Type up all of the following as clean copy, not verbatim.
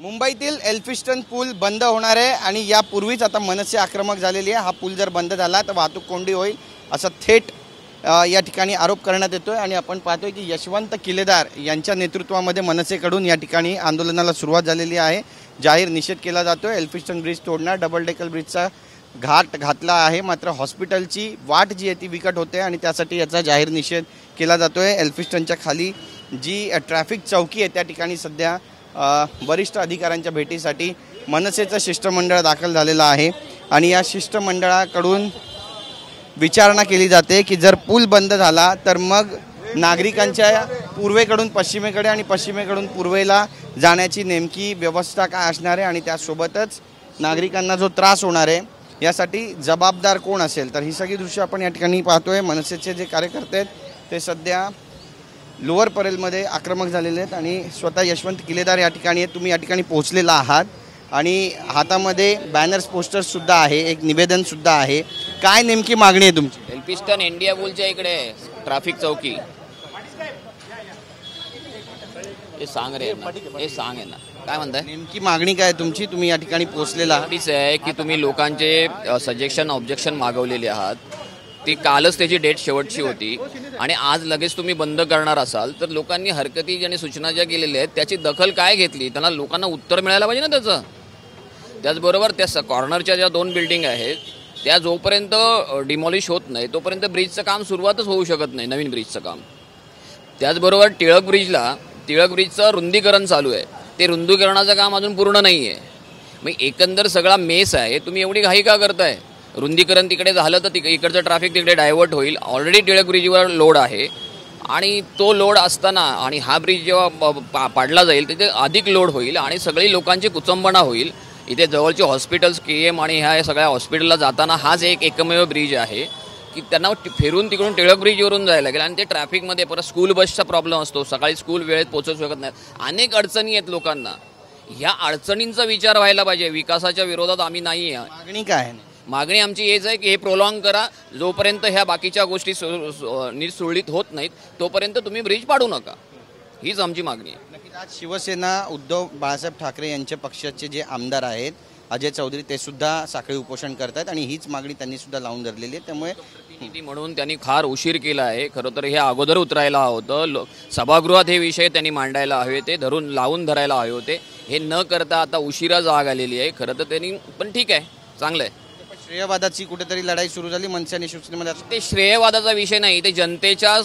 मुंबईतील एल्फिस्टन पूल बंद होणार आहे आणि यापूर्वीच आता मनसे आक्रमक झालेली आहे। हा पूल जर बंद झाला तर वाहतूक कोंडी होईल असा थेट या ठिकाणी आरोप करण्यात येतोय। आणि आपण पाहतोय की यशवंत किलेदार यांच्या नेतृत्वामध्ये मनसेकडून या ठिकाणी आंदोलनाला सुरुवात झालेली आहे। जाहीर निषेध केला जातोय। एल्फिस्टन ब्रिज तोडणार, डबल डेकर ब्रिजचा घाट घातला आहे, मात्र हॉस्पिटलची वाट जी आहे ती विकट होते आणि त्यासाठी याचा जाहीर निषेध केला जातोय। एल्फिस्टनच्या खाली जी ट्रॅफिक चौकी आहे त्या ठिकाणी सध्या वरिष्ठ अधिकाऱ्यांच्या भेटीसाठी मनसेचं शिष्टमंडळ दाखल झालेलं आहे आणि या शिष्टमंडळाकडून विचारणा केली जाते की जर पूल बंद झाला तर मग नागरिकांच्या पूर्वेकडून पश्चिमेकडे आणि पश्चिमेकडून पूर्वेला जाण्याची नेमकी व्यवस्था काय असणार आहे आणि त्यासोबतच नागरिकांना जो त्रास होणार आहे यासाठी जबाबदार कोण असेल। तर ही सगळी दृश्य आपण या ठिकाणी पाहतोय। मनसेचे जे कार्यकर्ते आहेत ते सध्या लोअर परेलमध्ये आक्रमक झालेले आहेत आणि स्वतः यशवंत किलेदार या ठिकाणी आहेत। तुम्ही या ठिकाणी पोहोचलेला आहात आणि हातामध्ये बॅनर्स पोस्टर्स सुद्धा आहे, एक निवेदन सुद्धा आहे। काय नेमकी मागणी आहे तुमची? एल्फिस्टन इंडिया पूलच्या इकडे ट्रॅफिक चौकी हे सांग रे ना, हे सांग आहे ना, काय म्हणताय? नेमकी मागणी काय तुमची? तुम्ही या ठिकाणी पोहोचलेला आहात आहे की तुम्ही लोकांचे सजेशन ऑब्जेक्शन मागवलेले आहात, ती कालच त्याची डेट शेवटची होती आणि आज लगेच तुम्ही बंद करणार असाल तर लोकांनी हरकती आणि सूचना ज्या केलेल्या आहेत त्याची दखल काय घेतली, त्यांना लोकांना उत्तर मिळायला पाहिजे ना त्याचं। त्याचबरोबर त्या कॉर्नरच्या ज्या 2 बिल्डिंग आहेत त्या जोपर्यंत डिमॉलिश होत नाही तोपर्यंत ब्रिजचं काम सुरुवातच होऊ शकत नाही, नवीन ब्रिजचं काम। त्याचबरोबर टिळक ब्रिजचं रुंदीकरण चालू आहे, ते रुंदीकरणाचं काम अजून पूर्ण नाही आहे। मग एकंदर सगळा मेस आहे, तुम्ही एवढी घाई का करताय? रुंदीकरण तिकडे झालं तर इकडचं ट्रॅफिक तिकडे डायव्हर्ट होईल। ऑलरेडी टिळक ब्रिजवर लोड आहे आणि तो लोड असताना आणि हा ब्रिज जेव्हा पाडला जाईल तिथे अधिक लोड होईल आणि सगळी लोकांची कुचंबणा होईल। इथे जवळचे हॉस्पिटल्स KM आणि ह्या सगळ्या हॉस्पिटलला जाताना हाच एकमेव ब्रिज आहे की त्यांना फिरून तिकडून टिळक ब्रिजवरून जायला लागेल आणि ते ट्रॅफिकमध्ये परत स्कूल बसचा प्रॉब्लेम असतो, सकाळी स्कूल वेळेत पोहोचू शकत नाहीत, अनेक अडचणी आहेत लोकांना। ह्या अडचणींचा विचार व्हायला पाहिजे, विकासाच्या विरोधात आम्ही नाही आहे। मागणी काय आहे? मागणी आमची हेच आहे की हे प्रोलॉंग करा, जोपर्यंत ह्या बाकीच्या गोष्टी सुरळीत होत नाहीत तोपर्यंत तुम्ही ब्रिज पाडू नका, हीच आमची मागणी आहे। आज शिवसेना उद्धव बाळासाहेब ठाकरे यांच्या पक्षाचे जे आमदार आहेत अजय चौधरी ते सुद्धा साखळी उपोषण करतात आणि हीच मागणी त्यांनी सुद्धा लावून धरलेली आहे। त्यामुळे प्रतिनिधी म्हणून त्यांनी फार उशीर केला आहे। खरं तर हे अगोदर उतरायला हवं होतं, सभागृहात हे विषय त्यांनी मांडायला हवे होते, लावून धरायला हवे होते। हे न करता आता उशिरा जाग आलेली आहे। खरं तर त्यांनी पण ठीक आहे, चांगलं आहे। श्रेयवादाची कुठेतरी लढाई सुरू झाली मनसे आणि शिवसेनेमध्ये। ते श्रेयवादाचा विषय नाही, ते जनतेच्या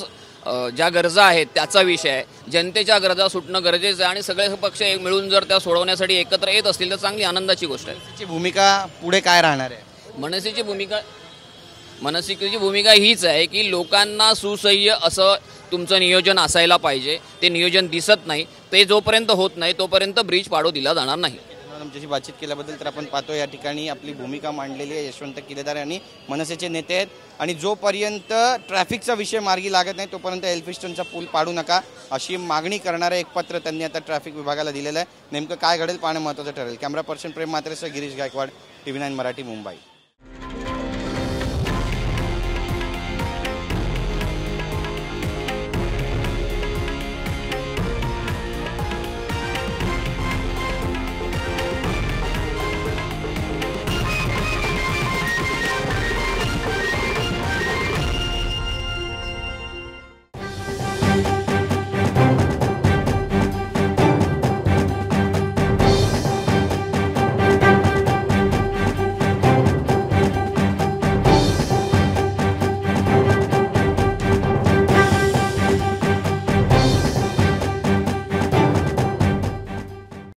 ज्या गरजा आहेत त्याचा विषय आहे। जनतेच्या गरजा सुटणं गरजेचं आहे आणि सगळे पक्ष मिळून जर त्या सोडवण्यासाठी एकत्र येत असतील तर चांगली आनंदाची गोष्ट आहे। त्याची भूमिका पुढे काय राहणार आहे? मनसेची भूमिका हीच आहे की लोकांना सुसह्य असं तुमचं नियोजन असायला पाहिजे। ते नियोजन दिसत नाही, ते जोपर्यंत होत नाही तोपर्यंत ब्रिज पाडू दिला जाणार नाही। आमच्याशी बातचीत केल्याबद्दल तर आपण पाहतो या ठिकाणी आपली भूमिका मांडलेली आहे यशवंत किलेदार आणि मनसेचे नेते आहेत आणि जोपर्यंत ट्रॅफिकचा विषय मार्गी लागत नाही तोपर्यंत एल्फिस्टनचा पूल पाडू नका अशी मागणी करणारे एक पत्र त्यांनी आता ट्रॅफिक विभागाला दिलेलं आहे। नेमकं काय घडेल पाहणं महत्त्वाचं ठरेल। कॅमेरा पर्सन प्रेम मात्रेसह गिरीश गायकवाड, TV9 मराठी, मुंबई।